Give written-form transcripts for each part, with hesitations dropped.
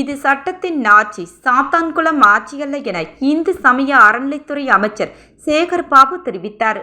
இது சட்டத்தின் ஆட்சி, சாத்தான்குளம் ஆட்சியல்ல என இந்து சமய அறநிலைத்துறை அமைச்சர் சேகர் பாபு தெரிவித்தார்.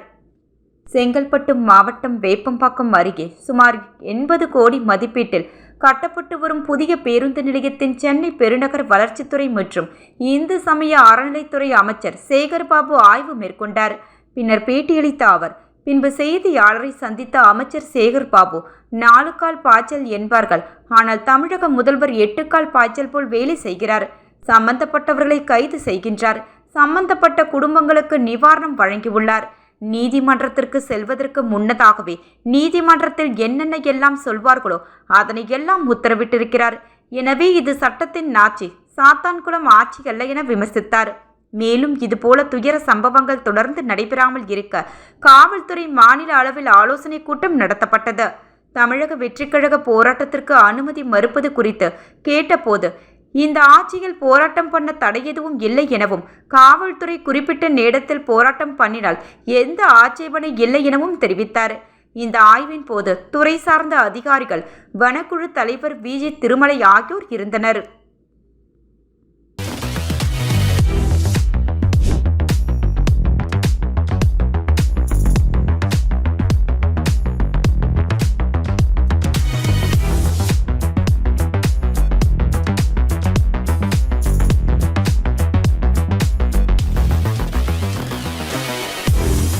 செங்கல்பட்டு மாவட்டம் வேப்பம்பாக்கம் அருகே சுமார் 80 கோடி மதிப்பீட்டில் கட்டப்பட்டு வரும் புதிய பேருந்து நிலையத்தின் சென்னை பெருநகர் வளர்ச்சித்துறை மற்றும் இந்து சமய அறநிலைத்துறை அமைச்சர் சேகர் பாபு ஆய்வு மேற்கொண்டார். பின்னர் பேட்டியளித்த அவர், பின்பு செய்தியாளரை சந்தித்த அமைச்சர் சேகர் பாபு, 4 கால் பாய்ச்சல் என்பார்கள், ஆனால் தமிழக முதல்வர் 8 கால் பாய்ச்சல் போல் வேலை செய்கிறார். சம்பந்தப்பட்டவர்களை கைது செய்கின்றார். சம்பந்தப்பட்ட குடும்பங்களுக்கு நிவாரணம் வழங்கியுள்ளார். நீதிமன்றத்திற்கு செல்வதற்கு முன்னதாகவே நீதிமன்றத்தில் என்னென்ன எல்லாம் சொல்வார்களோ அதனை எல்லாம் உத்தரவிட்டிருக்கிறார். எனவே இது சட்டத்தின் ஆட்சி, சாத்தான்குளம் ஆட்சி அல்ல என விமர்சித்தார். மேலும் இதுபோல துயர சம்பவங்கள் தொடர்ந்து நடைபெறாமல் இருக்க காவல்துறை மாநில அளவில் ஆலோசனை கூட்டம் நடத்தப்பட்டது. தமிழக வெற்றிக்கழக போராட்டத்திற்கு அனுமதி மறுப்பது குறித்து கேட்டபோது, இந்த ஆட்சியில் போராட்டம் பண்ண தடை எதுவும் இல்லை எனவும், காவல்துறை குறிப்பிட்ட நேரத்தில் போராட்டம் பண்ணினால் எந்த ஆட்சேபனை இல்லை எனவும் தெரிவித்தார். இந்த ஆய்வின் போது துறை சார்ந்த அதிகாரிகள், வனக்குழு தலைவர் VG திருமலை ஆகியோர் இருந்தனர்.